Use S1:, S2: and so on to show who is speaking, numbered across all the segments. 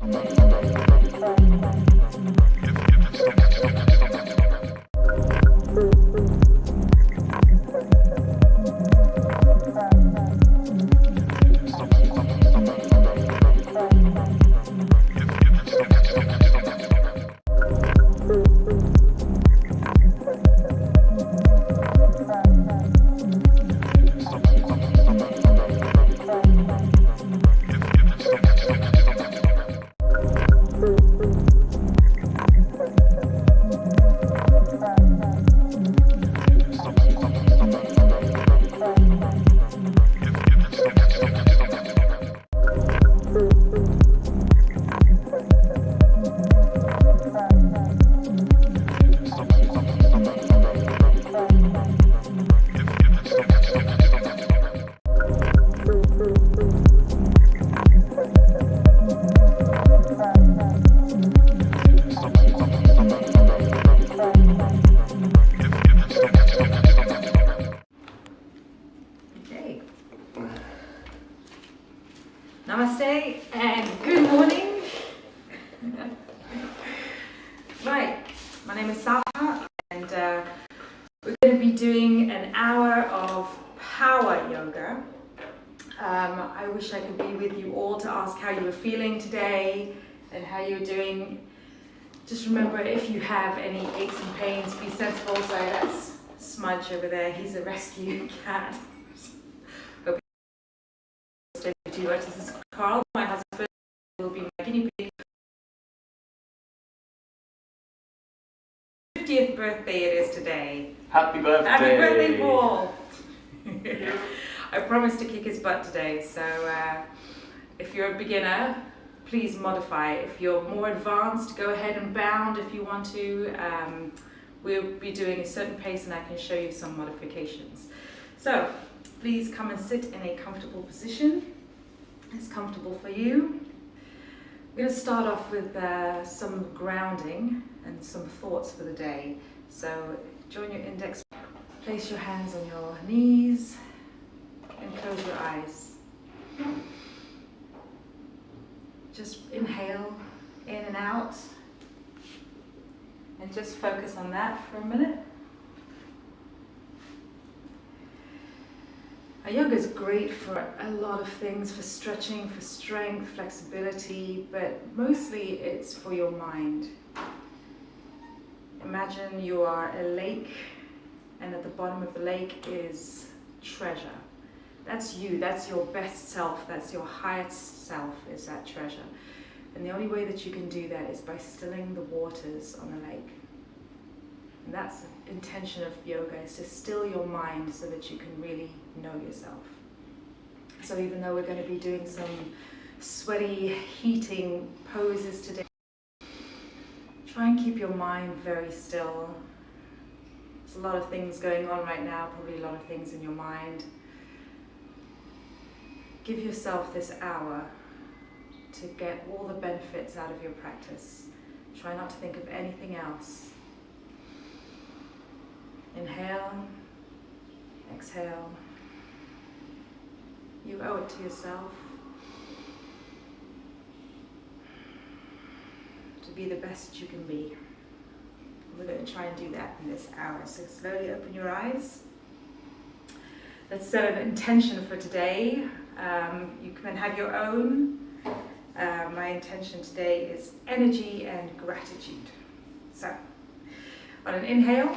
S1: Okay. Namaste and good morning. Right, my name is Salha and we're going to be doing an hour of power yoga. I wish I could be with you all to ask how you were feeling today and how you're doing. Just remember, if you have any aches and pains, be sensible. So that's Smudge over there, he's a rescue cat. Hope you stay too much. This is Carl, my husband, will be my guinea pig. 50th birthday it is today.
S2: Happy birthday!
S1: Happy birthday, Paul! I promised to kick his butt today, so if you're a beginner, please modify. If you're more advanced, go ahead and bound if you want to. We'll be doing a certain pace and I can show you some modifications. So please come and sit in a comfortable position. It's comfortable for you. We're going to start off with some grounding and some thoughts for the day. So join your index, place your hands on your knees and close your eyes. Just inhale in and out and just focus on that for a minute. Yoga is great for a lot of things, for stretching, for strength, flexibility, but mostly it's for your mind. Imagine you are a lake and at the bottom of the lake is treasure. That's you, that's your best self, that's your highest self, is that treasure. And the only way that you can do that is by stilling the waters on the lake. And that's the intention of yoga, is to still your mind so that you can really know yourself. So even though we're going to be doing some sweaty, heating poses today, try and keep your mind very still. There's a lot of things going on right now, probably a lot of things in your mind. Give yourself this hour to get all the benefits out of your practice. Try not to think of anything else. Inhale, exhale. You owe it to yourself to be the best you can be. We're going to try and do that in this hour. So slowly open your eyes. Let's set an intention for today. You can have your own. My intention today is energy and gratitude. So, on an inhale,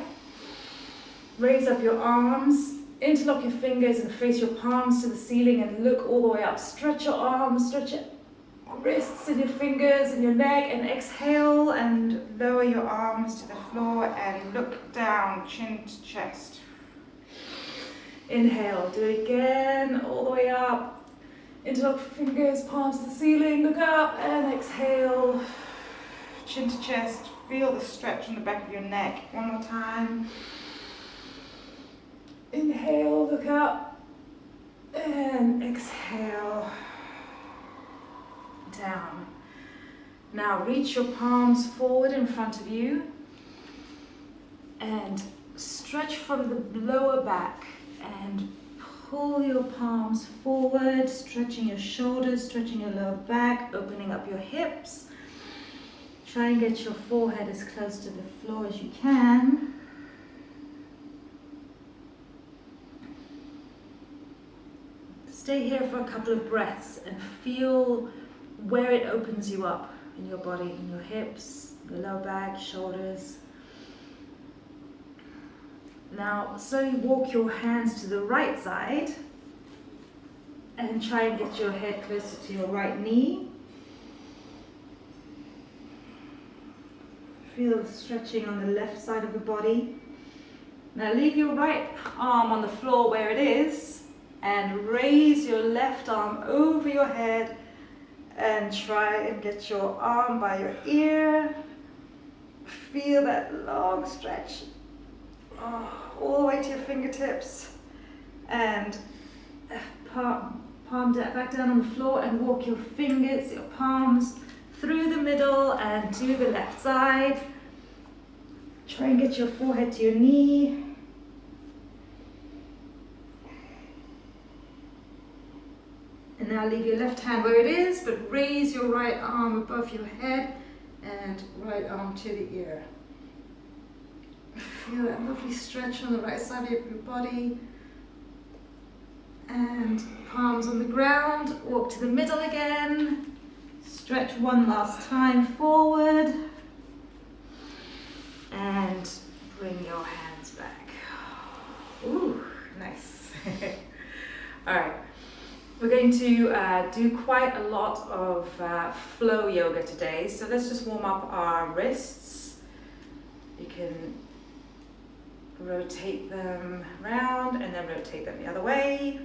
S1: raise up your arms, interlock your fingers and face your palms to the ceiling and look all the way up. Stretch your arms, stretch your wrists and your fingers and your neck, and exhale and lower your arms to the floor and look down, chin to chest. Inhale, do it again, all the way up. Interlock fingers, palms to the ceiling, look up and exhale. Chin to chest, feel the stretch on the back of your neck. One more time. Inhale, look up and exhale. Down. Now reach your palms forward in front of you and stretch from the lower back and pull your palms forward, stretching your shoulders, stretching your lower back, opening up your hips. Try and get your forehead as close to the floor as you can. Stay here for a couple of breaths and feel where it opens you up in your body, in your hips, your lower back, shoulders. Now slowly walk your hands to the right side and try and get your head closer to your right knee. Feel the stretching on the left side of the body. Now leave your right arm on the floor where it is and raise your left arm over your head and try and get your arm by your ear. Feel that long stretch. All the way to your fingertips, and palm back down on the floor and walk your fingers, your palms through the middle and to the left side. Try and get your forehead to your knee. And now leave your left hand where it is, but raise your right arm above your head and right arm to the ear. Feel that lovely stretch on the right side of your body. And palms on the ground, walk to the middle again. Stretch one last time forward. And bring your hands back. Ooh, nice. All right, we're going to do quite a lot of flow yoga today. So let's just warm up our wrists. You can rotate them round and then rotate them the other way.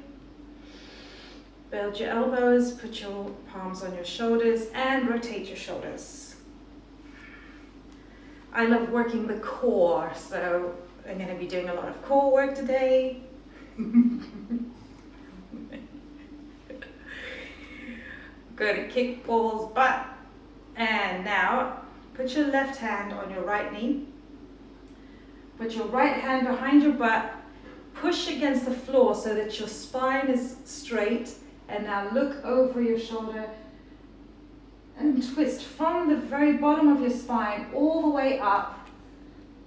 S1: Build your elbows, put your palms on your shoulders and rotate your shoulders. I love working the core, so I'm going to be doing a lot of core work today. Good, kick balls, butt. And now put your left hand on your right knee. Put your right hand behind your butt, push against the floor so that your spine is straight, and now look over your shoulder and twist from the very bottom of your spine all the way up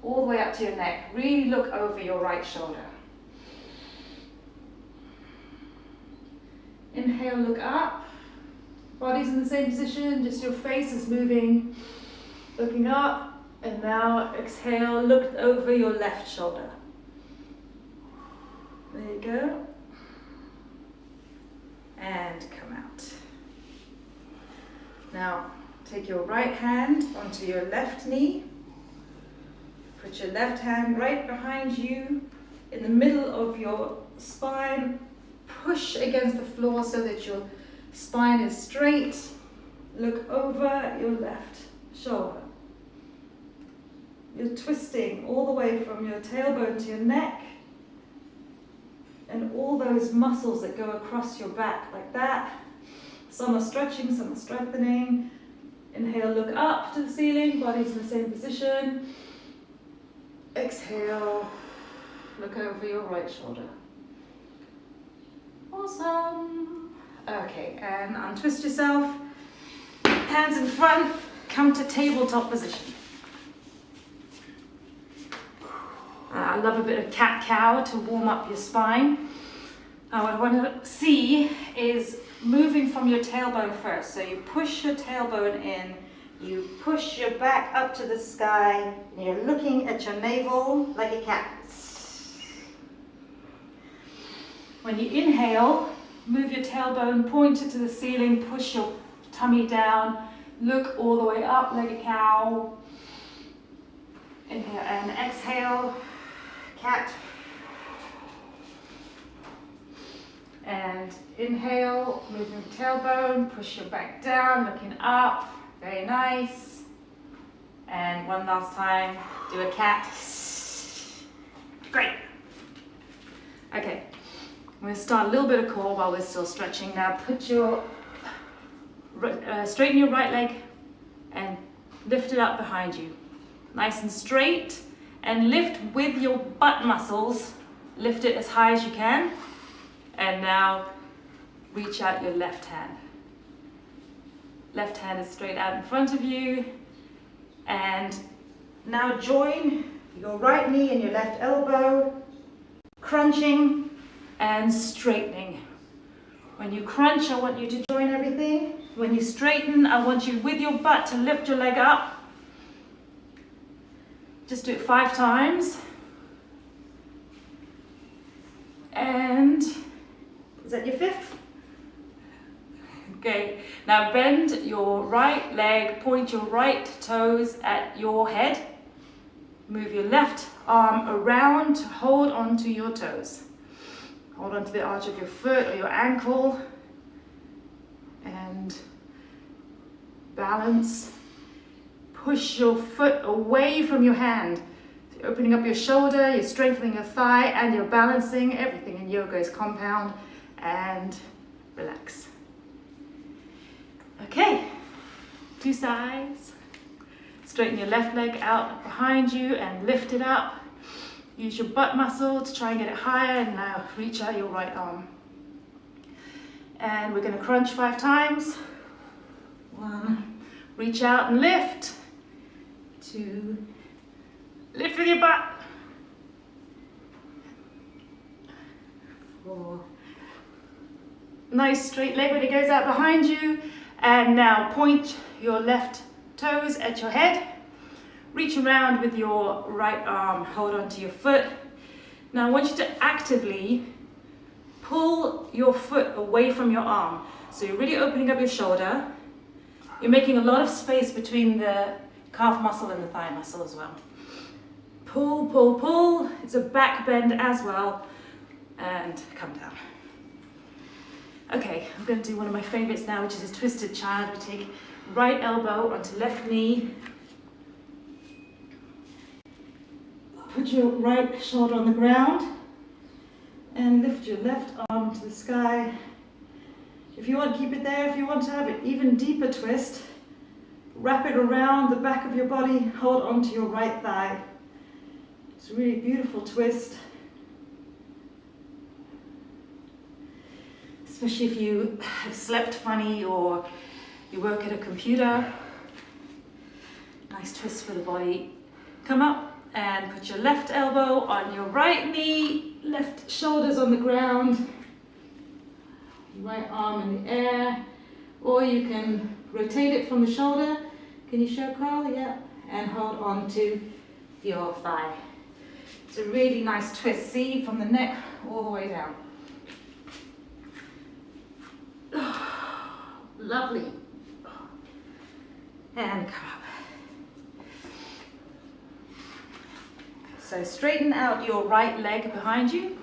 S1: to your neck. Really look over your right shoulder. Inhale, look up. Body's in the same position, just your face is moving, looking up. And now exhale, look over your left shoulder. There you go. And come out. Now take your right hand onto your left knee. Put your left hand right behind you in the middle of your spine. Push against the floor so that your spine is straight. Look over your left shoulder. You're twisting all the way from your tailbone to your neck and all those muscles that go across your back like that. Some are stretching, some are strengthening. Inhale, look up to the ceiling, body's in the same position. Exhale, look over your right shoulder. Awesome. Okay, and untwist yourself. Hands in front, come to tabletop position. I love a bit of cat-cow to warm up your spine. Now what I want to see is moving from your tailbone first. So you push your tailbone in, you push your back up to the sky, and you're looking at your navel like a cat. When you inhale, move your tailbone, point it to the ceiling, push your tummy down, look all the way up like a cow. Inhale and exhale, cat. And inhale, move your tailbone, push your back down, looking up, very nice. And one last time, do a cat. Great. Okay, I'm going to start a little bit of core while we're still stretching. Now put your, straighten your right leg and lift it up behind you. Nice and straight, and lift with your butt muscles. Lift it as high as you can. And now reach out your left hand. Left hand is straight out in front of you. And now join your right knee and your left elbow, crunching and straightening. When you crunch, I want you to join everything. When you straighten, I want you with your butt to lift your leg up. Just do it 5 times. And is that your 5th? Okay, now bend your right leg, point your right toes at your head. Move your left arm around to hold onto your toes. Hold onto the arch of your foot or your ankle. And balance. Push your foot away from your hand. So you're opening up your shoulder, you're strengthening your thigh, and you're balancing. Everything in yoga is compound. And relax. Okay, 2 sides. Straighten your left leg out behind you and lift it up. Use your butt muscle to try and get it higher, and now reach out your right arm. And we're going to crunch 5 times. 1, reach out and lift. 2, lift with your butt. 4, nice straight leg when it goes out behind you. And now point your left toes at your head. Reach around with your right arm, hold onto your foot. Now I want you to actively pull your foot away from your arm. So you're really opening up your shoulder. You're making a lot of space between the calf muscle and the thigh muscle as well. Pull, pull, pull. It's a back bend as well. And come down. Okay, I'm going to do one of my favorites now, which is a twisted child. We take right elbow onto left knee. Put your right shoulder on the ground and lift your left arm to the sky. If you want, keep it there. If you want to have an even deeper twist, wrap it around the back of your body, hold onto your right thigh. It's a really beautiful twist. Especially if you have slept funny or you work at a computer. Nice twist for the body. Come up and put your left elbow on your right knee, left shoulders on the ground, right arm in the air, or you can rotate it from the shoulder. Can you show, Carl? Yeah. And hold on to your thigh. It's a really nice twist, see, from the neck all the way down. Lovely. And come up. So straighten out your right leg behind you.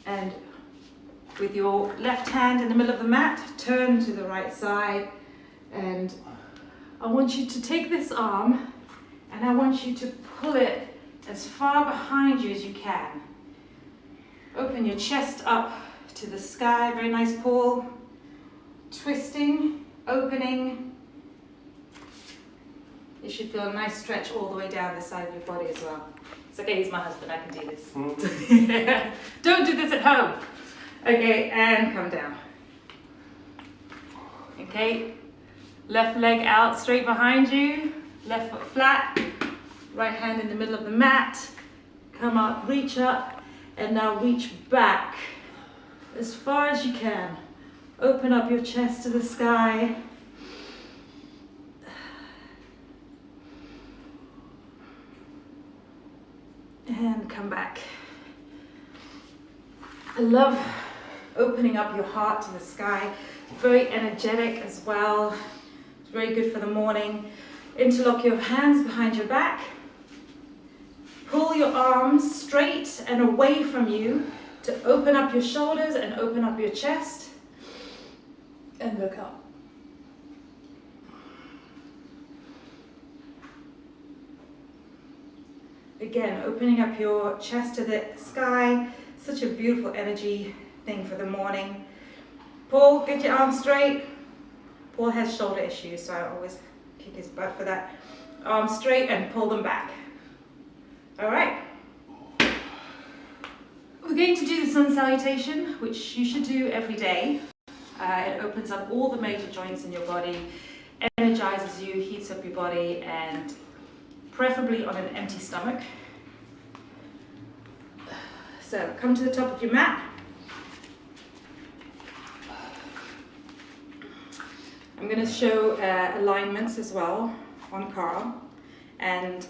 S1: And with your left hand in the middle of the mat, turn to the right side. And I want you to take this arm and I want you to pull it as far behind you as you can. Open your chest up to the sky, very nice pull. Twisting, opening. You should feel a nice stretch all the way down the side of your body as well. It's okay, he's my husband, I can do this. Don't do this at home. Okay, and come down. Okay, left leg out straight behind you, left foot flat, right hand in the middle of the mat. Come up, reach up, and now reach back as far as you can. Open up your chest to the sky. And come back. I love opening up your heart to the sky. Very energetic as well. It's very good for the morning. Interlock your hands behind your back. Pull your arms straight and away from you to open up your shoulders and open up your chest. And look up. Again, opening up your chest to the sky. Such a beautiful energy thing for the morning. Paul, get your arms straight. Paul has shoulder issues, so I always kick his butt for that. Arms straight and pull them back. All right. We're going to do the sun salutation, which you should do every day. It opens up all the major joints in your body, energizes you, heats up your body, and preferably on an empty stomach. So come to the top of your mat. I'm going to show alignments as well on Carl and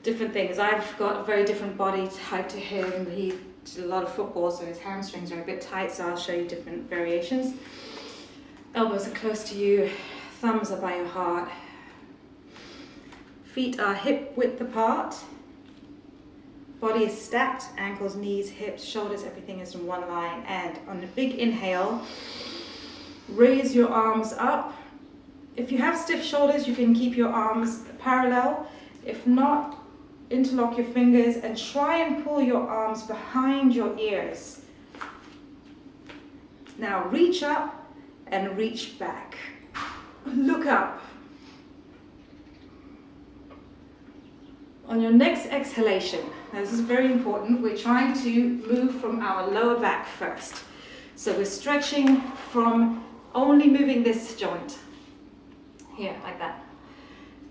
S1: different things. I've got a very different body type to him. He did a lot of football, so his hamstrings are a bit tight, so I'll show you different variations. Elbows are close to you, thumbs are by your heart. Feet are hip width apart. Body is stacked, ankles, knees, hips, shoulders, everything is in one line. And on a big inhale, raise your arms up. If you have stiff shoulders, you can keep your arms parallel. If not, interlock your fingers and try and pull your arms behind your ears. Now reach up and reach back. Look up. On your next exhalation, now this is very important, we're trying to move from our lower back first. So we're stretching from only moving this joint, here, like that.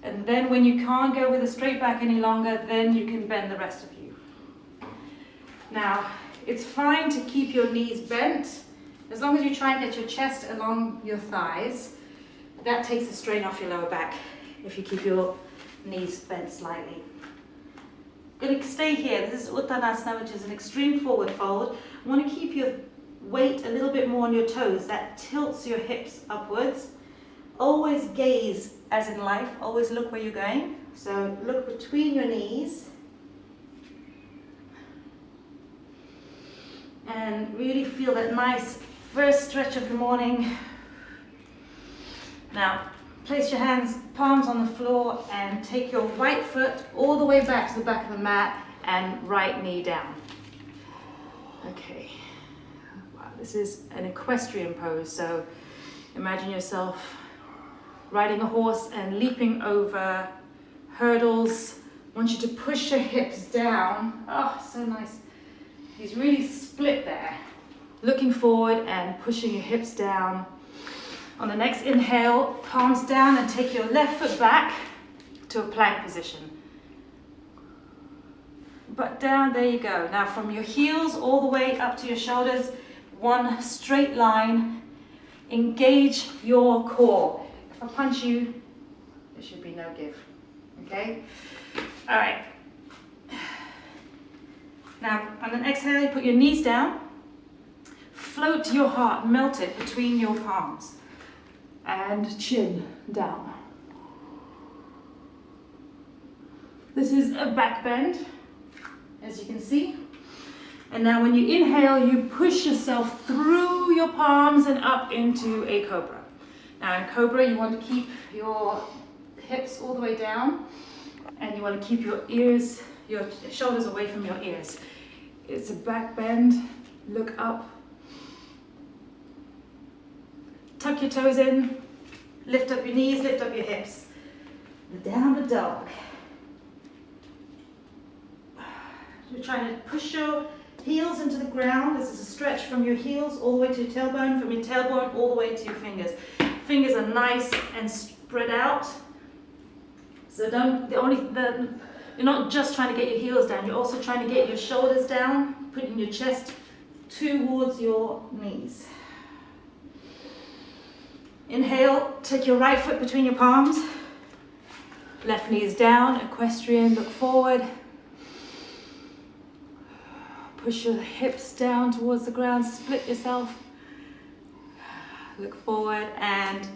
S1: And then when you can't go with a straight back any longer, then you can bend the rest of you. Now, it's fine to keep your knees bent, as long as you try and get your chest along your thighs. That takes the strain off your lower back, if you keep your knees bent slightly. Going to stay here. This is Uttanasana, which is an extreme forward fold. I want to keep your weight a little bit more on your toes. That tilts your hips upwards. Always gaze as in life. Always look where you're going. So look between your knees. And really feel that nice first stretch of the morning. Now, place your hands, palms on the floor, and take your right foot all the way back to the back of the mat and right knee down. Okay. Wow, this is an equestrian pose, so imagine yourself riding a horse and leaping over hurdles. I want you to push your hips down. Oh, so nice. He's really split there. Looking forward and pushing your hips down. On the next inhale, palms down and take your left foot back to a plank position. Butt down, there you go. Now from your heels all the way up to your shoulders, one straight line. Engage your core. If I punch you, there should be no give. Okay? All right. Now on an exhale, you put your knees down. Float your heart, melt it between your palms. And chin down. This is a back bend, as you can see. And now when you inhale, you push yourself through your palms and up into a cobra. Now in cobra, you want to keep your hips all the way down, and you want to keep your ears, your shoulders away from your ears. It's a back bend, look up. Tuck your toes in, lift up your knees, lift up your hips. Down the dog. You're trying to push your heels into the ground. This is a stretch from your heels all the way to your tailbone, from your tailbone all the way to your fingers. Fingers are nice and spread out. So you're not just trying to get your heels down, you're also trying to get your shoulders down, putting your chest towards your knees. Inhale, take your right foot between your palms. Left knee is down, equestrian, look forward. Push your hips down towards the ground, split yourself. Look forward and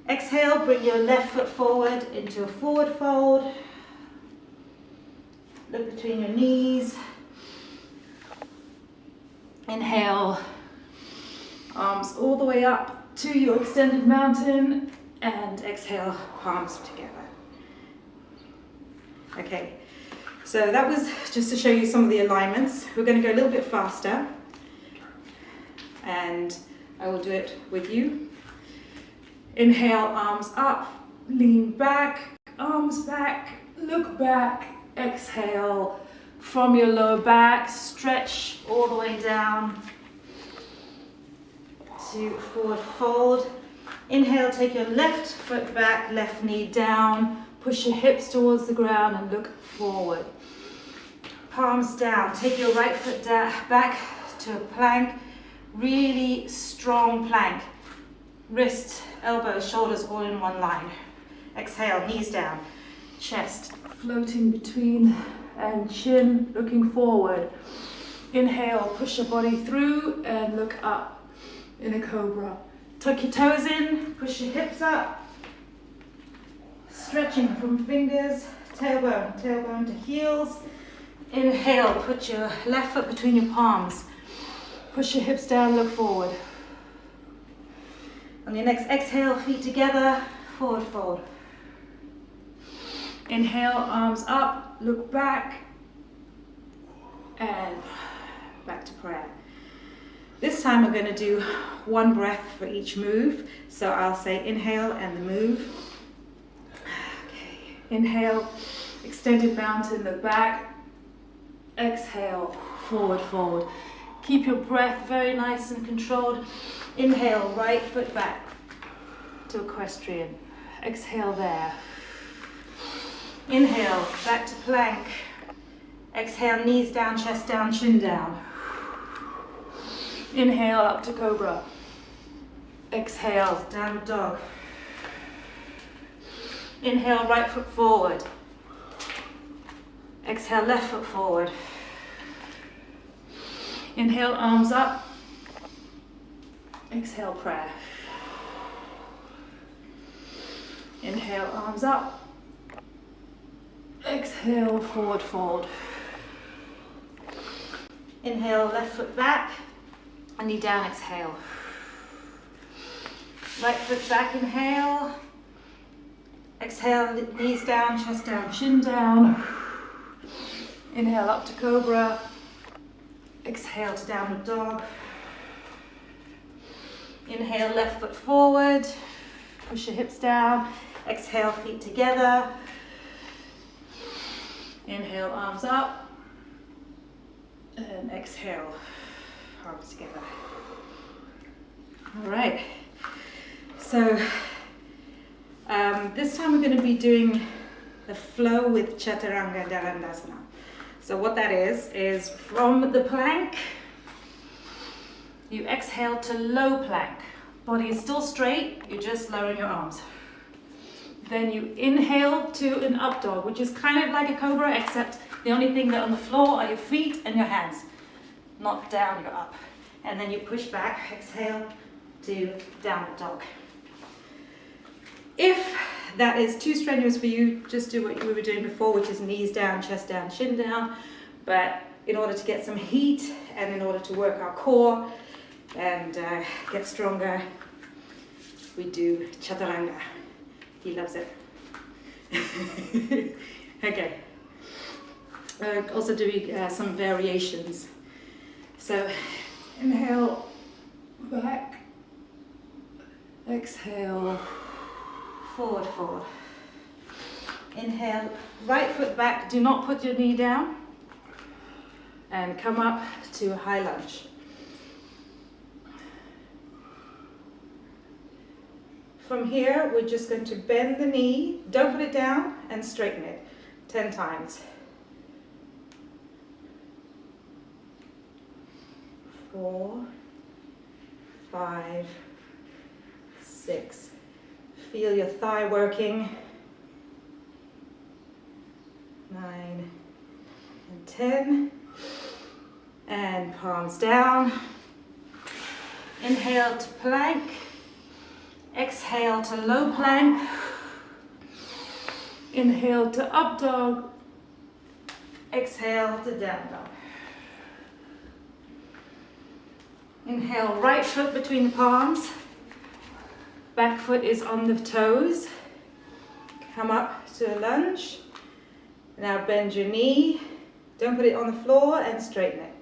S1: exhale, bring your left foot forward into a forward fold. Look between your knees. Inhale, arms all the way up to your extended mountain, and exhale, palms together. Okay, so that was just to show you some of the alignments. We're going to go a little bit faster, and I will do it with you. Inhale, arms up, lean back, arms back, look back, exhale, from your lower back, stretch all the way down to forward fold. Inhale, take your left foot back, left knee down, push your hips towards the ground and look forward. Palms down, take your right foot back to a plank, really strong plank. Wrists, elbows, shoulders all in one line. Exhale, knees down, chest floating between and chin looking forward. Inhale, push your body through and look up in a cobra. Tuck your toes in, push your hips up. Stretching from fingers, tailbone to heels. Inhale, put your left foot between your palms. Push your hips down, look forward. On your next exhale, feet together, forward fold. Inhale, arms up, look back, and back to prayer. This time we're going to do one breath for each move. So I'll say inhale and the move. Okay. Inhale, extended mountain, look back. Exhale, forward fold. Keep your breath very nice and controlled. Inhale, right foot back to equestrian. Exhale there. Inhale, back to plank. Exhale, knees down, chest down, chin down. Inhale, up to cobra. Exhale, downward dog. Inhale, right foot forward. Exhale, left foot forward. Inhale, arms up. Exhale, prayer. Inhale, arms up. Exhale, forward fold. Inhale, left foot back. Knee down, exhale. Right foot back, inhale. Exhale, knees down, chest down, chin down. Inhale, up to cobra. Exhale to downward dog. Inhale, left foot forward. Push your hips down. Exhale, feet together. Inhale, arms up. And exhale, arms together. All right. So this time we're going to be doing the flow with Chaturanga Dandasana. So what that is from the plank, you exhale to low plank. Body is still straight, you're just lowering your arms. Then you inhale to an up dog, which is kind of like a cobra, except the only thing that on the floor are your feet and your hands. Not down, you're up. And then you push back, exhale to downward dog. If that is too strenuous for you, just do what we were doing before, which is knees down, chest down, chin down. But in order to get some heat and in order to work our core and get stronger, we do Chaturanga. He loves it. Okay. Also doing some variations. So inhale, back. Exhale, forward fold. Inhale, right foot back. Do not put your knee down. And come up to a high lunge. From here, we're just going to bend the knee, don't put it down, and straighten it 10 times. 4, 5, 6. Feel your thigh working. 9 and 10. And palms down. Inhale to plank. Exhale to low plank. Inhale to up dog. Exhale to down dog. Inhale, right foot between the palms. Back foot is on the toes. Come up to a lunge. Now bend your knee. Don't put it on the floor and straighten it.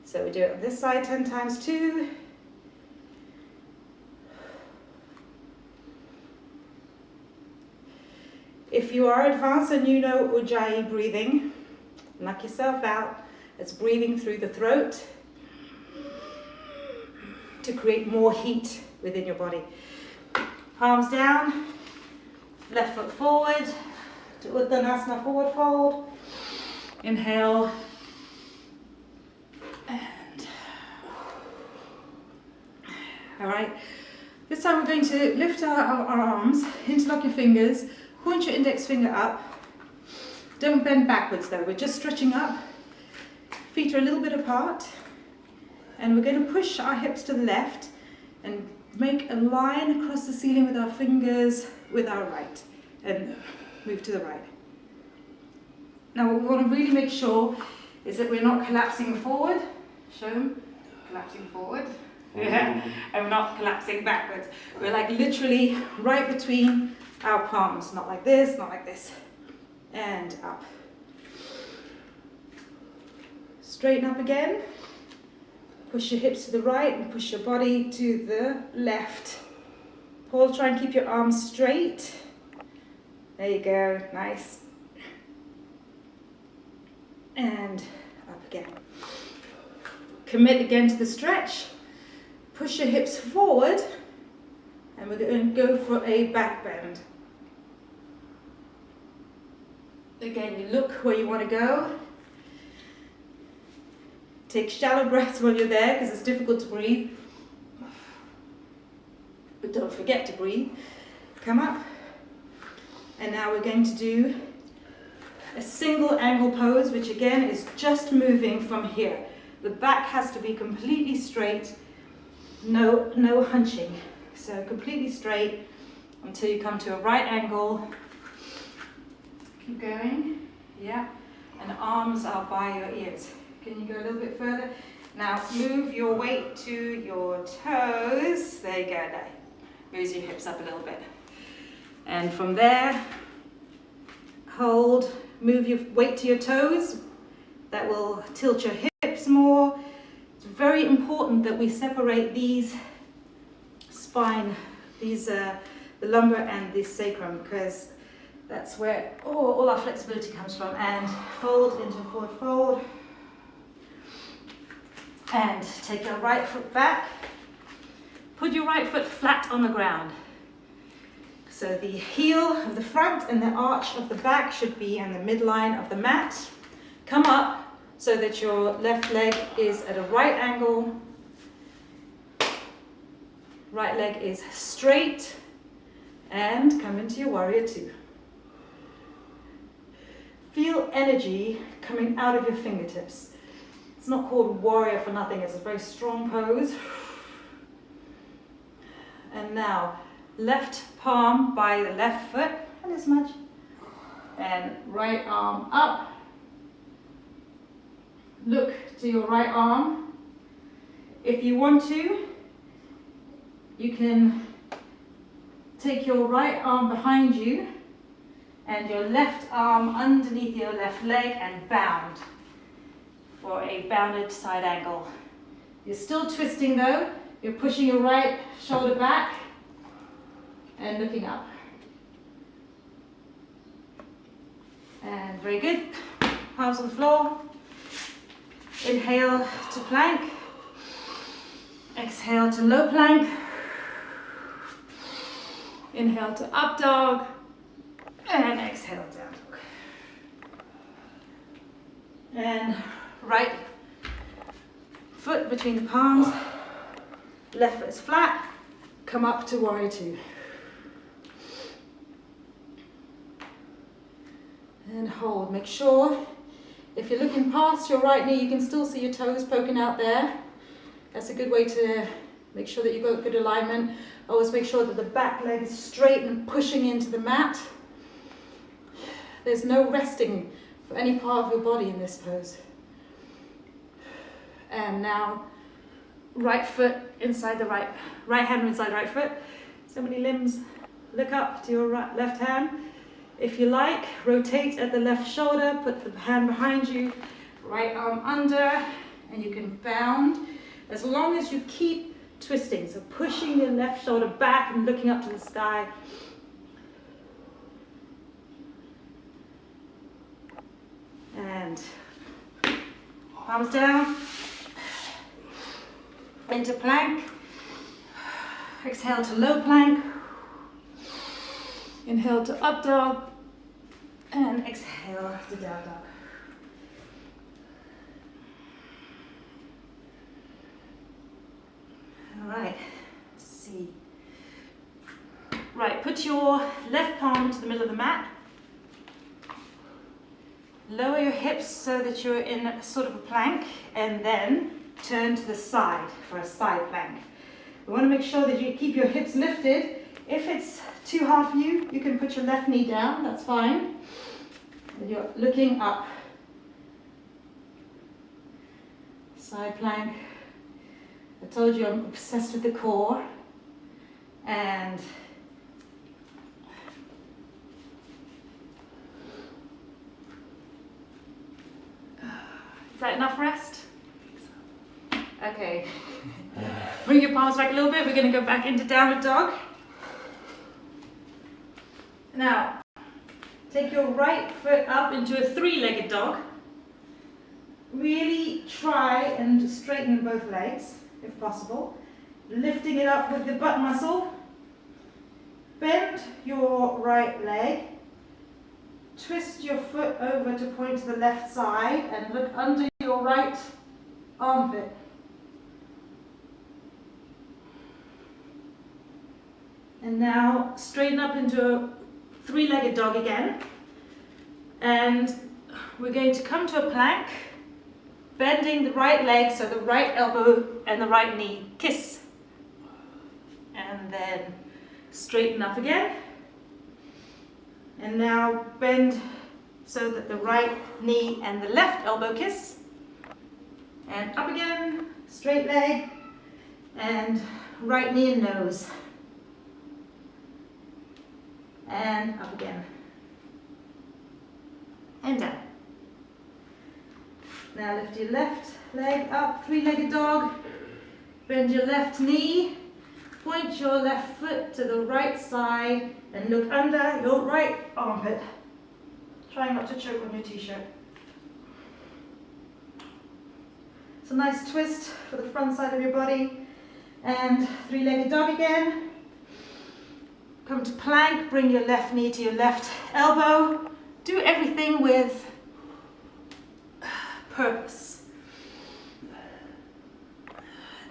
S1: So we do it on this side 10 times too. If you are advanced and you know Ujjayi breathing, Knock yourself out. It's breathing through the throat to create more heat within your body. Palms down, left foot forward, to Uttanasana, forward fold. Inhale, and all right. This time we're going to lift our arms, interlock your fingers, point your index finger up. Don't bend backwards though, we're just stretching up. Feet are a little bit apart. And we're going to push our hips to the left and make a line across the ceiling with our fingers with our right. And move to the right. Now what we want to really make sure is that we're not collapsing forward. Show them. Collapsing forward. Yeah. And we're not collapsing backwards. We're like literally right between our palms. Not like this, not like this. And up. Straighten up again. Push your hips to the right and push your body to the left. Paul, try and keep your arms straight. There you go, nice. And up again. Commit again to the stretch. Push your hips forward. And we're going to go for a back bend. Again, you look where you want to go. Take shallow breaths while you're there because it's difficult to breathe. But don't forget to breathe. Come up. And now we're going to do a single angle pose, which again is just moving from here. The back has to be completely straight, no hunching. So completely straight until you come to a right angle. Keep going. Yeah. And arms are by your ears. Can you go a little bit further? Now move your weight to your toes. There you go. There. Moves your hips up a little bit. And from there, hold, move your weight to your toes. That will tilt your hips more. It's very important that we separate these spine, the lumbar and the sacrum, because that's where all our flexibility comes from. And fold into forward fold. And take your right foot back. Put your right foot flat on the ground. So the heel of the front and the arch of the back should be in the midline of the mat. Come up so that your left leg is at a right angle. Right leg is straight. And come into your warrior two. Feel energy coming out of your fingertips. It's not called warrior for nothing, it's a very strong pose. And now, left palm by the left foot, and this much. And right arm up. Look to your right arm. If you want to, you can take your right arm behind you and your left arm underneath your left leg and bound. For a bounded side angle. You're still twisting though. You're pushing your right shoulder back and looking up. And very good. Palms on the floor. Inhale to plank. Exhale to low plank. Inhale to up dog. And exhale down dog. And right foot between the palms, left foot is flat, come up to warrior two. And hold, make sure, if you're looking past your right knee, you can still see your toes poking out there. That's a good way to make sure that you've got good alignment. Always make sure that the back leg is straight and pushing into the mat. There's no resting for any part of your body in this pose. And now, right foot inside the right hand inside right foot. So many limbs. Look up to your left hand. If you like, rotate at the left shoulder, put the hand behind you, right arm under, and you can bound as long as you keep twisting. So pushing your left shoulder back and looking up to the sky. And Palms down. Into plank. Exhale to low plank. Inhale to up dog. And exhale to down dog. All right, let's see. Right, put your left palm to the middle of the mat. Lower your hips so that you're in sort of a plank, and then turn to the side for a side plank. We want to make sure that you keep your hips lifted. If it's too hard for you, you can put your left knee down, that's fine. And you're looking up. Side plank. I told you I'm obsessed with the core. And is that enough rest? Okay. Bring your palms back a little bit. We're going to go back into downward dog. Now, take your right foot up into a three-legged dog. Really try and straighten both legs, if possible. Lifting it up with the butt muscle. Bend your right leg. Twist your foot over to point to the left side and look under your right armpit. And now straighten up into a three-legged dog again. And we're going to come to a plank, bending the right leg so the right elbow and the right knee kiss. And then straighten up again. And now bend so that the right knee and the left elbow kiss. And up again, straight leg, and right knee and nose. And up again. And down. Now lift your left leg up, three-legged dog. Bend your left knee. Point your left foot to the right side and look under your right armpit. Try not to choke on your t-shirt. It's a nice twist for the front side of your body. And three-legged dog again. Come to plank, bring your left knee to your left elbow. Do everything with purpose.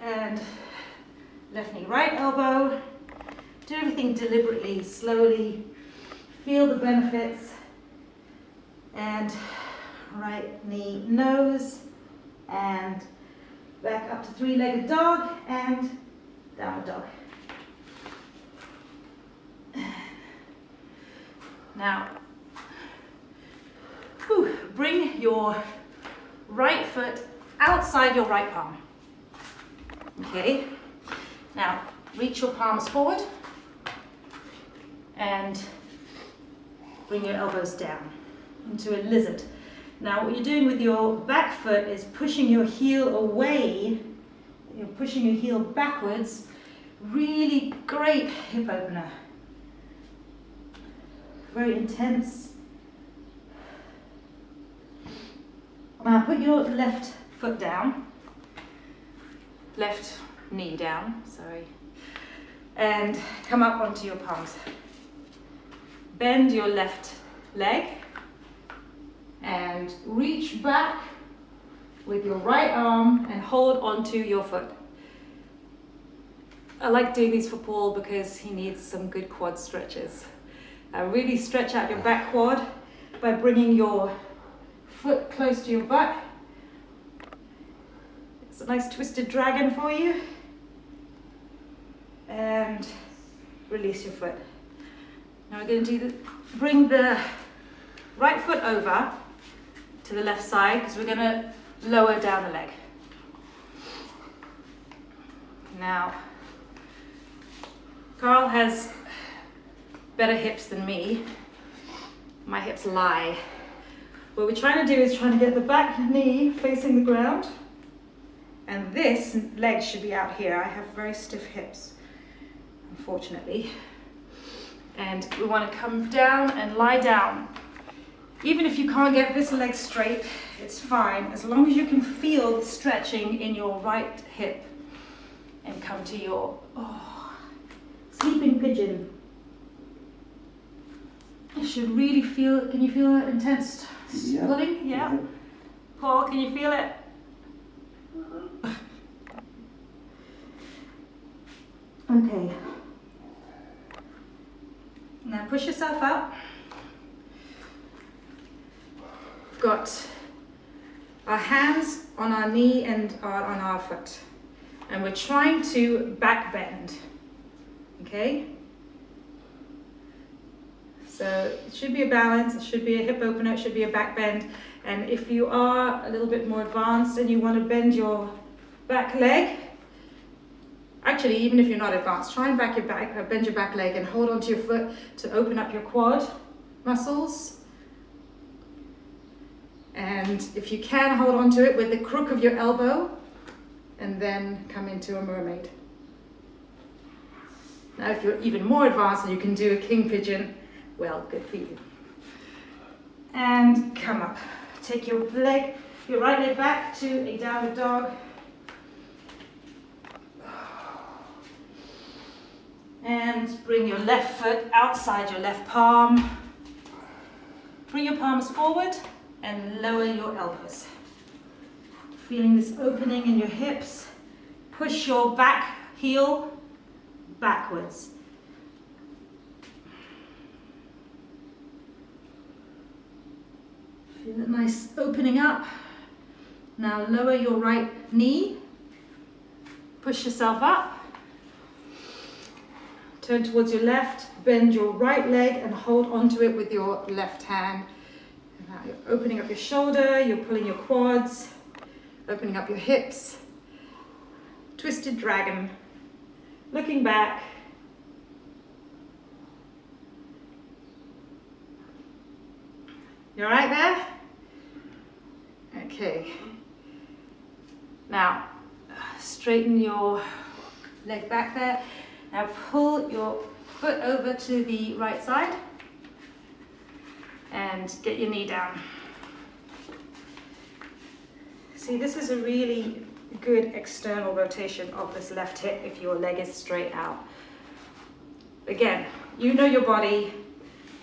S1: And left knee, right elbow. Do everything deliberately, slowly. Feel the benefits. And right knee, nose. And back up to three-legged dog and downward dog. Now, bring your right foot outside your right palm. Okay, now reach your palms forward and bring your elbows down into a lizard. Now what you're doing with your back foot is pushing your heel away, you're pushing your heel backwards. Really great hip opener. Very intense. Now put your left foot down, left knee down, sorry, and come up onto your palms. Bend your left leg and reach back with your right arm and hold onto your foot. I like doing these for Paul because he needs some good quad stretches. Really stretch out your back quad by bringing your foot close to your butt. It's a nice twisted dragon for you. And release your foot. Now we're going to bring the right foot over to the left side because we're going to lower down the leg. Now, Carl has better hips than me. My hips lie. What we're trying to do is trying to get the back knee facing the ground, and this leg should be out here. I have very stiff hips, unfortunately. And we want to come down and lie down Even if you can't get this leg straight, it's fine, as long as you can feel the stretching in your right hip and come to your sleeping pigeon. You should really feel, can you feel that intense pulling? Yeah. Paul, can you feel it? Okay. Now push yourself up. We've got our hands on our knee and on our foot. And we're trying to back bend. Okay? So it should be a balance, it should be a hip opener, it should be a back bend. And if you are a little bit more advanced and you want to bend your back leg, actually even if you're not advanced, try and bend your back leg and hold onto your foot to open up your quad muscles. And if you can, hold onto it with the crook of your elbow and then come into a mermaid. Now if you're even more advanced and you can do a king pigeon, well, good for you. And come up. Take your right leg back to a downward dog. And bring your left foot outside your left palm. Bring your palms forward and lower your elbows. Feeling this opening in your hips. Push your back heel backwards. Feel a nice opening up. Now lower your right knee. Push yourself up. Turn towards your left. Bend your right leg and hold onto it with your left hand. And now you're opening up your shoulder. You're pulling your quads. Opening up your hips. Twisted dragon. Looking back. You all right there? Okay. Now, straighten your leg back there. Now pull your foot over to the right side and get your knee down. See, this is a really good external rotation of this left hip if your leg is straight out. Again, you know your body.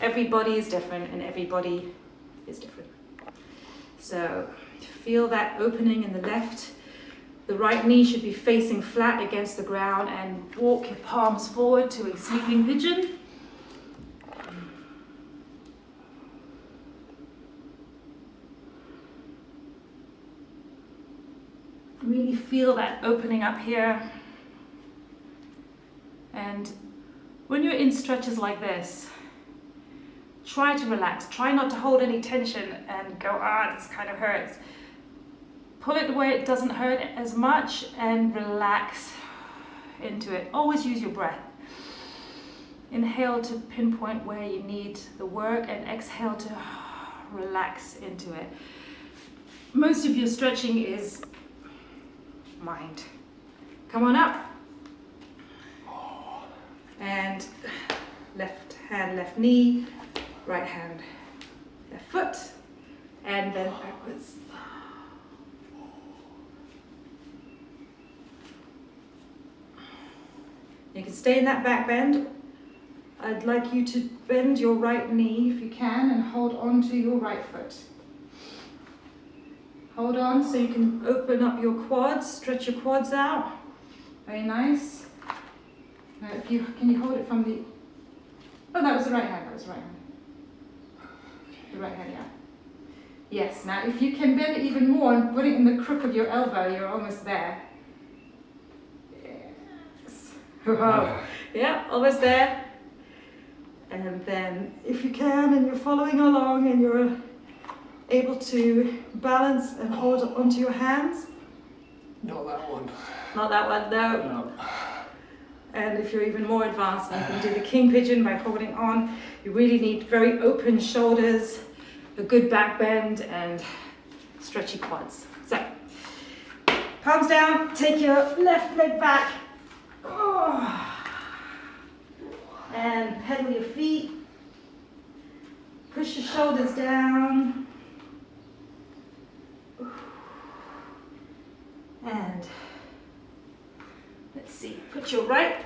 S1: Every body is different and everybody is different. So feel that opening in the left. The right knee should be facing flat against the ground and walk your palms forward to a sleeping pigeon. Really feel that opening up here. And when you're in stretches like this, try to relax. Try not to hold any tension and go, this kind of hurts. Pull it where it doesn't hurt as much and relax into it. Always use your breath. Inhale to pinpoint where you need the work and exhale to relax into it. Most of your stretching is mind. Come on up. And left hand, left knee, right hand, left foot, and then backwards. You can stay in that back bend. I'd like you to bend your right knee if you can and hold on to your right foot. Hold on so you can open up your quads, stretch your quads out. Very nice. Now can you hold it from the, that was the right hand, The right hand, yeah. Yes, now if you can bend it even more and put it in the crook of your elbow, you're almost there. Yes. Wow. Yeah, almost there. And then if you can and you're following along and you're able to balance and hold onto your hands.
S2: Not that one.
S1: Not that one, no. And if you're even more advanced, you can do the king pigeon by holding on. You really need very open shoulders, a good back bend, and stretchy quads. So, palms down, take your left leg back. And pedal your feet. Push your shoulders down. And let's see, put your right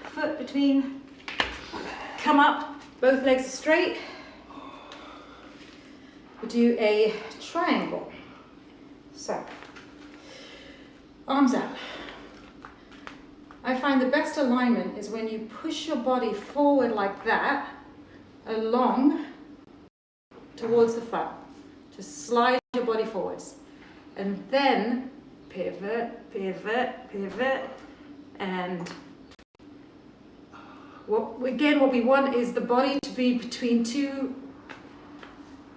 S1: foot between, come up, both legs are straight. We'll do a triangle. So, arms out. I find the best alignment is when you push your body forward like that, along towards the front. Just slide your body forwards. And then pivot, pivot, pivot, and what we want is the body to be between two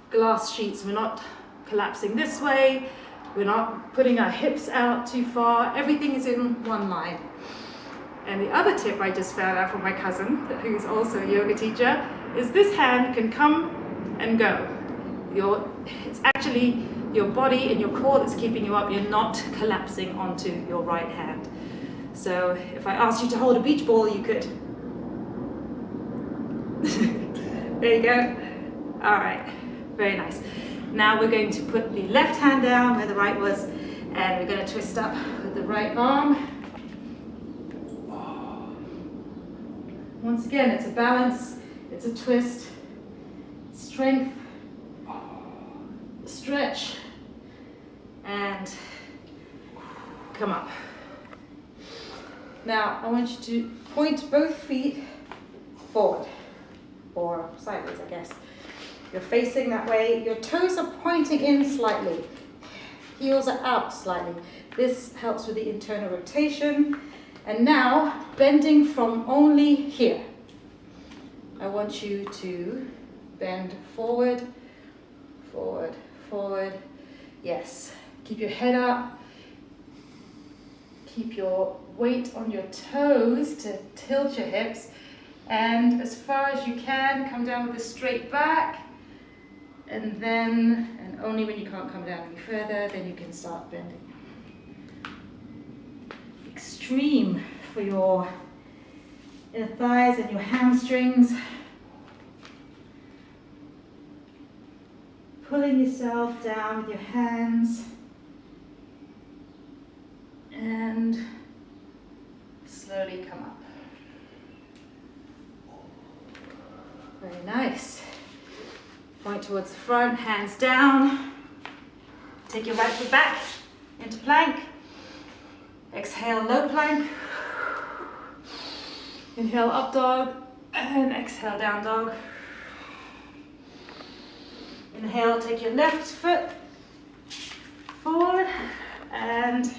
S1: glass sheets. We're not collapsing this way, we're not putting our hips out too far, everything is in one line. And the other tip I just found out from my cousin, who's also a yoga teacher, is this hand can come and go. It's actually your body and your core that's keeping you up. You're not collapsing onto your right hand. So if I asked you to hold a beach ball, you could. There you go. All right, very nice. Now we're going to put the left hand down where the right was, and we're going to twist up with the right arm. Once again, it's a balance, it's a twist, strength, stretch, and come up. Now, I want you to point both feet forward, or sideways, I guess. You're facing that way, your toes are pointing in slightly, heels are out slightly. This helps with the internal rotation. And now, bending from only here. I want you to bend forward, forward, forward. Yes, keep your head up. Keep your weight on your toes to tilt your hips. And as far as you can, come down with a straight back. And then, and only when you can't come down any further, then you can start bending. Extreme for your inner thighs and your hamstrings. Pulling yourself down with your hands and slowly come up. Very nice. Point towards the front, hands down. Take your right foot back into plank. Exhale, low plank. Inhale, up dog, and exhale, down dog. Inhale, take your left foot forward and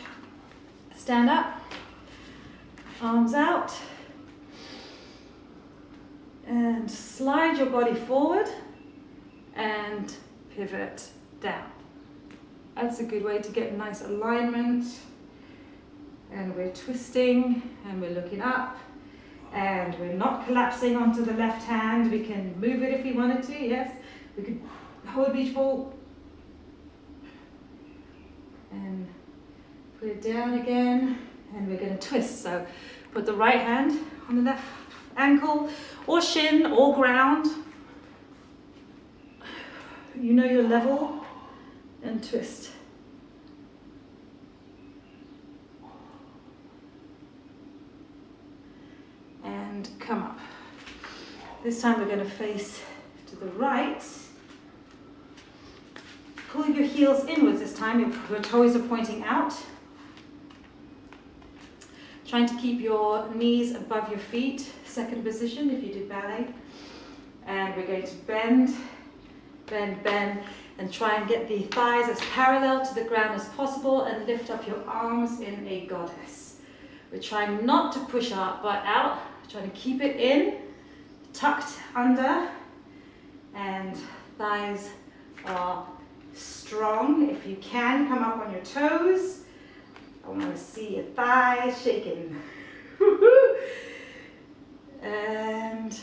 S1: stand up. Arms out. And slide your body forward and pivot down. That's a good way to get nice alignment. And we're twisting and we're looking up and we're not collapsing onto the left hand. We can move it if we wanted to, yes. We could hold a beach ball and put it down again, and we're going to twist. So put the right hand on the left ankle or shin or ground. You know your level, and twist. And come up. This time we're going to face to the right. Pull your heels inwards this time. Your toes are pointing out. Trying to keep your knees above your feet. Second position if you did ballet. And we're going to bend, bend, bend, and try and get the thighs as parallel to the ground as possible and lift up your arms in a goddess. We're trying not to push our butt out. Trying to keep it in, tucked under, and thighs are strong. If you can, come up on your toes. I want to see your thighs shaking. And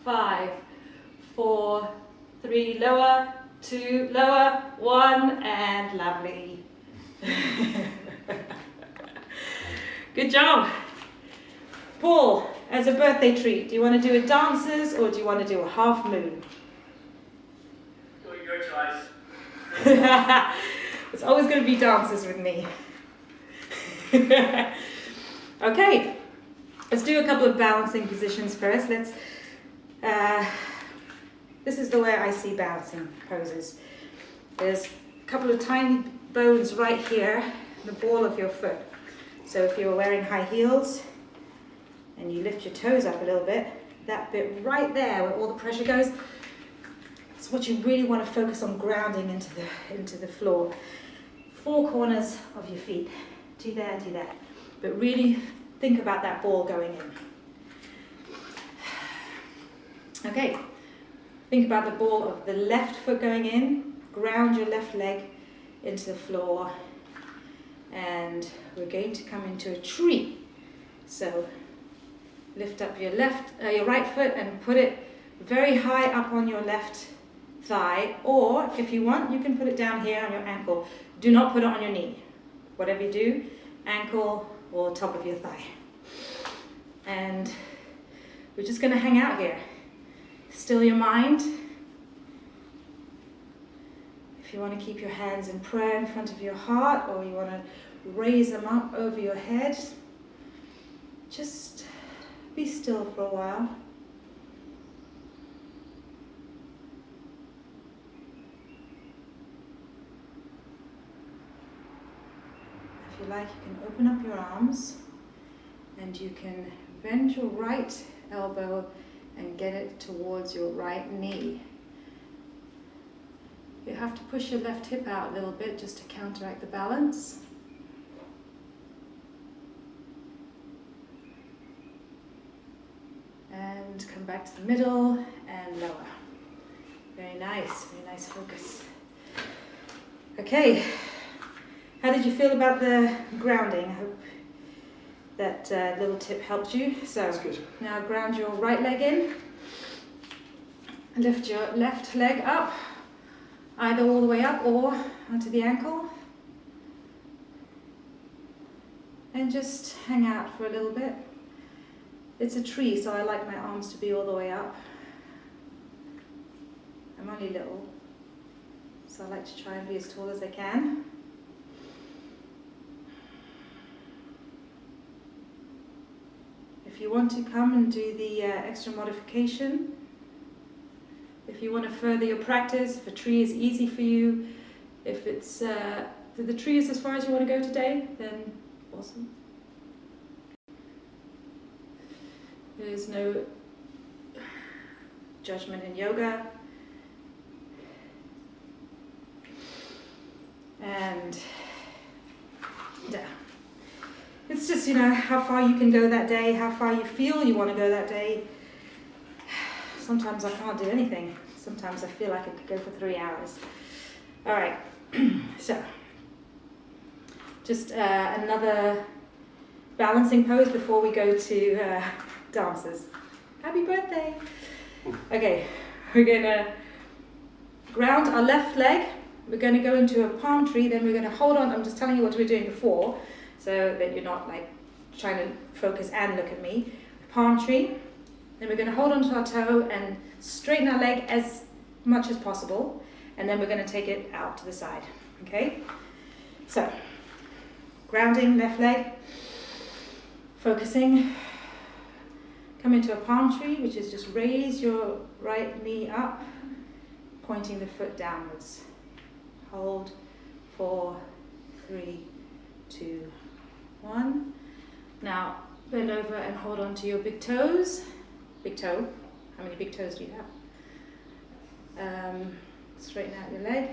S1: 5, 4, 3, lower, 2, lower, 1, and lovely. Good job. Paul, as a birthday treat, do you want to do a dancers or do you want to do a half moon? It's always going to be dancers with me. Okay, let's do a couple of balancing positions first. This is the way I see balancing poses. There's a couple of tiny bones right here, the ball of your foot. So if you're wearing high heels and you lift your toes up a little bit, that bit right there where all the pressure goes, it's what you really want to focus on, grounding into the floor. Four corners of your feet. Do that, do that. But really think about that ball going in. Okay, think about the ball of the left foot going in. Ground your left leg into the floor. And we're going to come into a tree. So lift up your right foot and put it very high up on your left thigh, or if you want, you can put it down here on your ankle. Do not put it on your knee. Whatever you do, ankle or top of your thigh. And we're just going to hang out here. Still your mind. If you want to keep your hands in prayer in front of your heart, or you want to raise them up over your head, just be still for a while. If you like, you can open up your arms and you can bend your right elbow and get it towards your right knee. You have to push your left hip out a little bit just to counteract the balance. And come back to the middle and lower. Very nice focus. Okay, how did you feel about the grounding? I hope that little tip helped you. So
S2: That's good.
S1: Now ground your right leg in, lift your left leg up, either all the way up or onto the ankle, and just hang out for a little bit. It's a tree, so I like my arms to be all the way up. I'm only little, so I like to try and be as tall as I can. If you want to come and do the extra modification, if you want to further your practice, if a tree is easy for you, if it's the tree is as far as you want to go today, then awesome. There's no judgment in yoga. And yeah, it's just, how far you can go that day, how far you feel you want to go that day. Sometimes I can't do anything. Sometimes I feel like I could go for 3 hours. All right, so just another balancing pose before we go to dancers. Happy birthday. Okay, we're gonna ground our left leg. We're going to go into a palm tree, then we're going to hold on. I'm just telling you what we were doing before, so that you're not like trying to focus and look at me. Palm tree. Then we're going to hold on to our toe and straighten our leg as much as possible, and then we're going to take it out to the side. Okay? So, grounding left leg, focusing. Come into a palm tree, which is just raise your right knee up, pointing the foot downwards. Hold, 4, 3, 2, 1. Now bend over and hold on to your big toes. Big toe. How many big toes do you have? Straighten out your leg.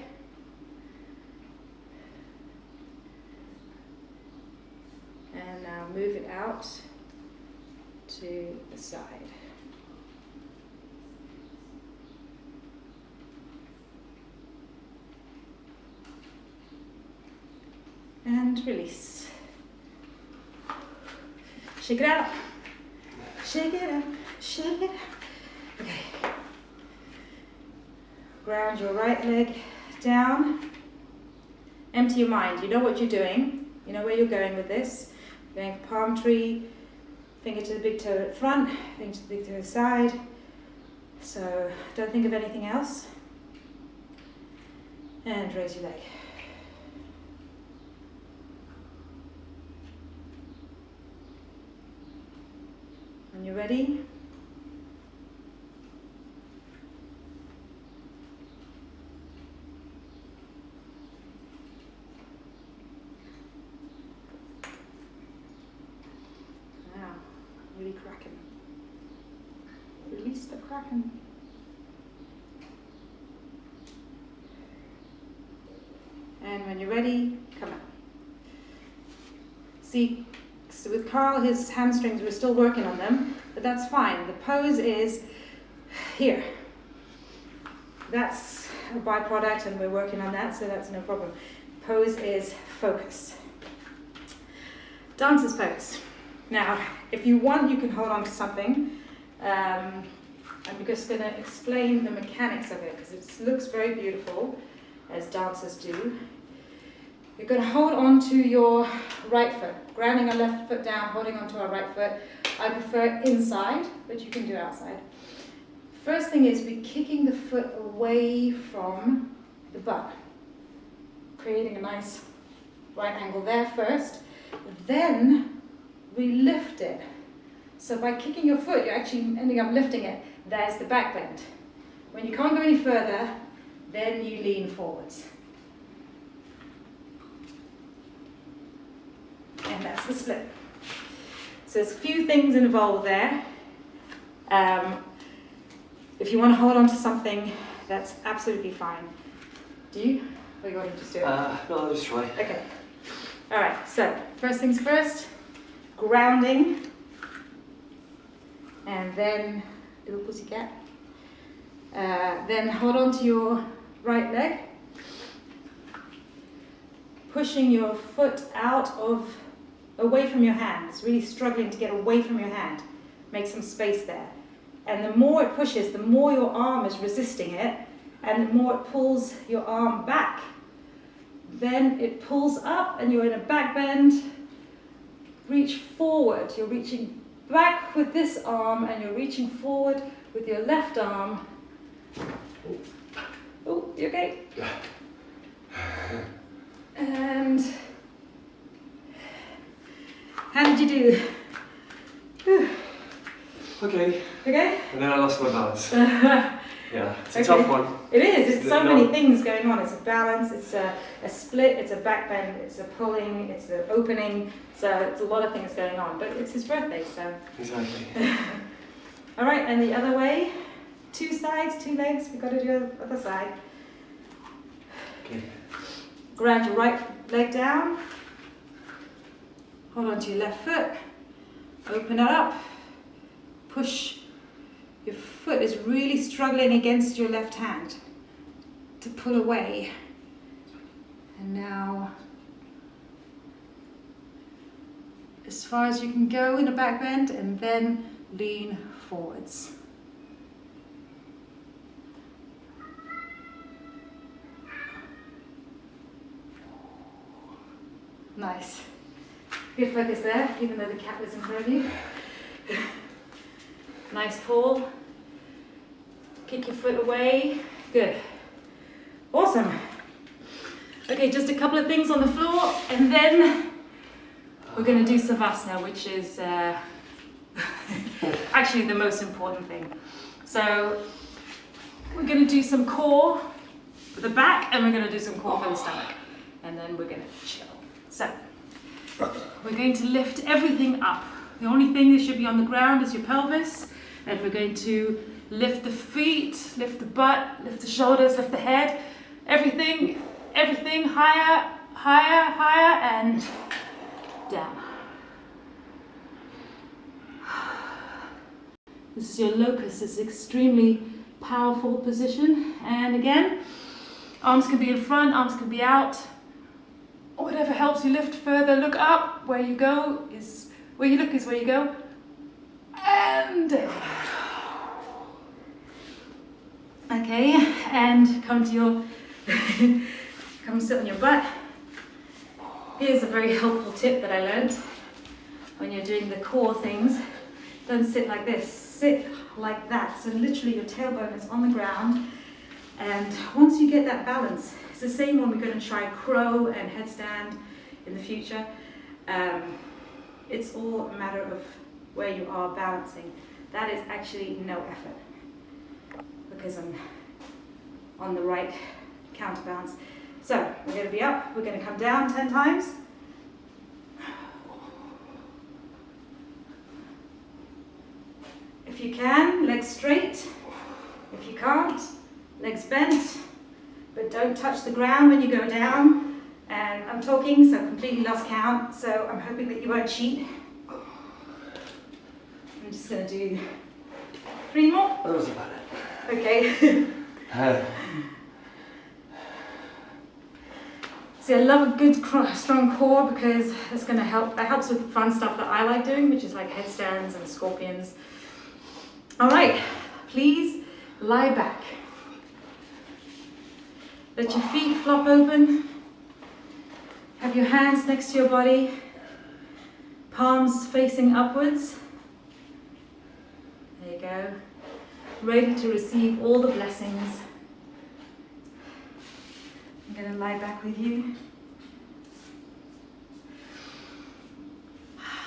S1: And now move it out to the side. And release. Shake it out. Shake it up. Shake it up. Okay. Ground your right leg down. Empty your mind. You know what you're doing. You know where you're going with this. You're going palm tree, finger to the big toe at front, finger to the big toe at the side. So don't think of anything else. And raise your leg. When you're ready, now, really cracking. Release the kraken. And when you're ready, come out. See, so with Carl, his hamstrings, we're still working on them, but that's fine. The pose is here. That's a byproduct and we're working on that, so that's no problem. Pose is focus. Dancer's pose. Now, if you want, you can hold on to something. I'm just going to explain the mechanics of it because it looks very beautiful, as dancers do. You're going to hold on to your right foot, grounding our left foot down, holding on to our right foot. I prefer inside, but you can do outside. First thing is we're kicking the foot away from the butt, creating a nice right angle there first. Then we lift it. So by kicking your foot, you're actually ending up lifting it. There's the back bend. When you can't go any further, then you lean forwards. And that's the split. So there's a few things involved there. If you want to hold on to something, that's absolutely fine. Do you? Or you want to just do it?
S2: No, I'll just try.
S1: Okay. All right, so first things first, grounding. And then little pussycat. Then hold on to your right leg. Pushing your foot away from your hand. It's really struggling to get away from your hand. Make some space there. And the more it pushes, the more your arm is resisting it, and the more it pulls your arm back. Then it pulls up and you're in a back bend. Reach forward. You're reaching back with this arm and you're reaching forward with your left arm. Oh, you okay? And how did you do? Whew.
S2: Okay.
S1: Okay?
S2: And then I lost my balance. Yeah, it's a tough one.
S1: It is. It's so many things going on. It's a balance, it's a split, it's a back bend, it's a pulling, it's an opening. So it's a lot of things going on. But it's his birthday, so.
S2: Exactly.
S1: All right, and the other way. 2 sides, 2 legs. We've got to do the other side.
S2: Okay.
S1: Ground your right leg down. Hold on to your left foot. Open it up. Push. Your foot is really struggling against your left hand to pull away. And now, as far as you can go in a back bend, and then lean forwards. Nice. Good focus there, even though the cat was in front of you. Nice pull. Kick your foot away. Good. Awesome. Okay, just a couple of things on the floor, and then we're going to do Savasana, which is actually the most important thing. So we're going to do some core for the back, and we're going to do some core for the stomach, and then we're going to chill. So we're going to lift everything up. The only thing that should be on the ground is your pelvis, and we're going to lift the feet, lift the butt, lift the shoulders, lift the head, everything higher, higher, higher, and down. This is your locus. It's an extremely powerful position. And again, arms can be in front, arms can be out. Whatever helps you lift further. Look up. Where you go is where you look is where you go. And down. Okay, and come to your come sit on your butt. Here's a very helpful tip that I learned when you're doing the core things. Don't sit like this, sit like that. So literally your tailbone is on the ground, and once you get that balance, It's the same when we're going to try crow and headstand in the future. It's all a matter of where you are balancing. That is actually no effort because I'm on the right counterbalance. So we're going to be up, we're going to come down 10 times. If you can, legs straight. If you can't, legs bent, but don't touch the ground when you go down. And I'm talking, so completely lost count, so I'm hoping that you won't cheat. I'm just going to do 3 more.
S2: That was about it.
S1: Okay. See, I love a good strong core because it's going to help. That helps with fun stuff that I like doing, which is like headstands and scorpions. All right, please lie back. Let your feet flop open. Have your hands next to your body, palms facing upwards. There you go. Ready to receive all the blessings. I'm going to lie back with you.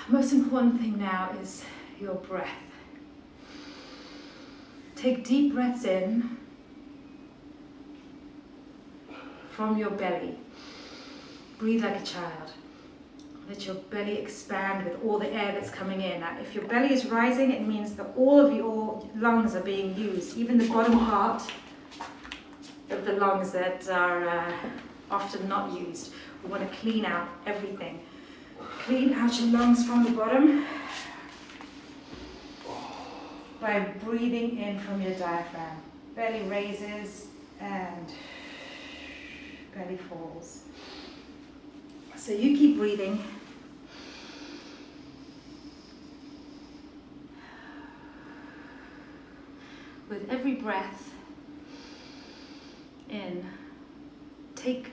S1: Most important thing now is your breath. Take deep breaths in from your belly. Breathe like a child. Let your belly expand with all the air that's coming in. Now, if your belly is rising, it means that all of your lungs are being used, even the bottom part of the lungs that are often not used. We want to clean out everything. Clean out your lungs from the bottom by breathing in from your diaphragm. Belly raises and belly falls. So you keep breathing. With every breath in, take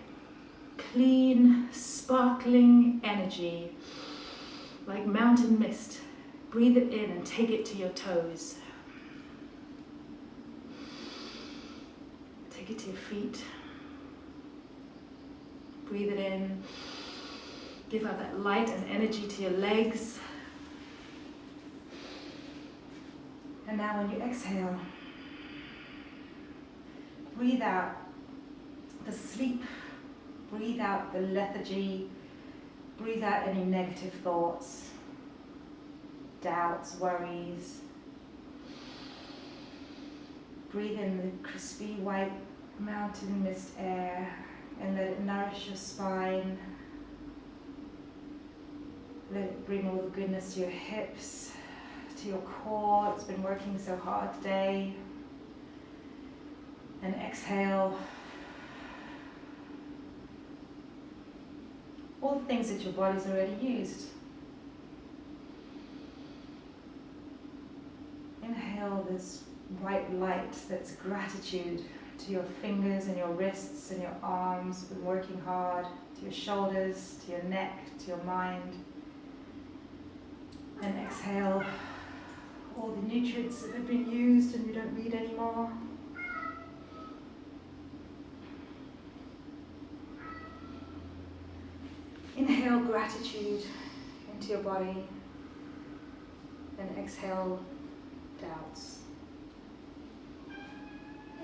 S1: clean, sparkling energy like mountain mist. Breathe it in and take it to your toes. Take it to your feet. Breathe it in. Give out that light and energy to your legs. And now when you exhale, breathe out the sleep, breathe out the lethargy, breathe out any negative thoughts, doubts, worries. Breathe in the crispy white mountain mist air and let it nourish your spine. Let it bring all the goodness to your hips, to your core. It's been working so hard today. And exhale all the things that your body's already used. Inhale this white light that's gratitude to your fingers and your wrists and your arms. Been working hard, to your shoulders, to your neck, to your mind. And exhale all the nutrients that have been used and you don't need anymore. Inhale gratitude into your body, then exhale doubts.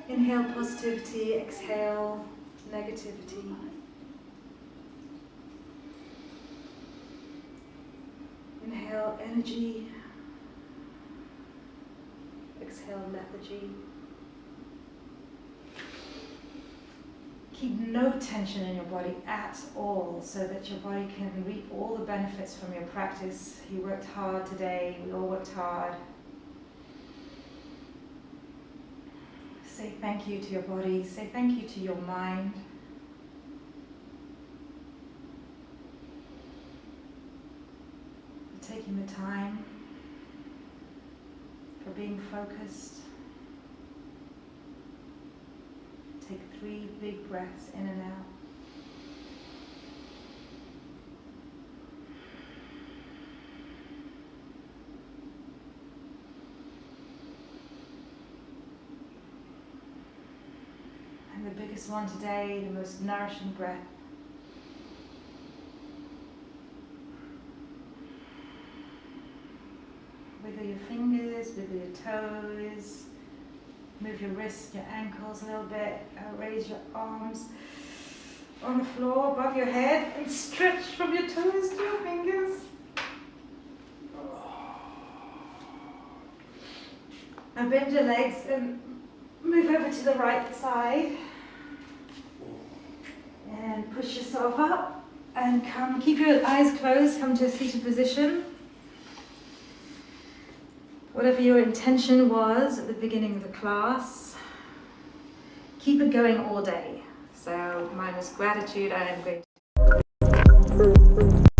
S1: Inhale positivity, exhale negativity. Inhale energy, exhale lethargy. Keep no tension in your body at all so that your body can reap all the benefits from your practice. You worked hard today, we all worked hard. Say thank you to your body, say thank you to your mind. For taking the time, for being focused. Take 3 big breaths in and out. And the big biggest one today, the most nourishing breath. Wiggle your fingers, wiggle your toes, move your wrists, your ankles a little bit, raise your arms on the floor above your head and stretch from your toes to your fingers. Now bend your legs and move over to the right side and push yourself up and keep your eyes closed, come to a seated position. Whatever your intention was at the beginning of the class, keep it going all day. So mine was gratitude. I am going to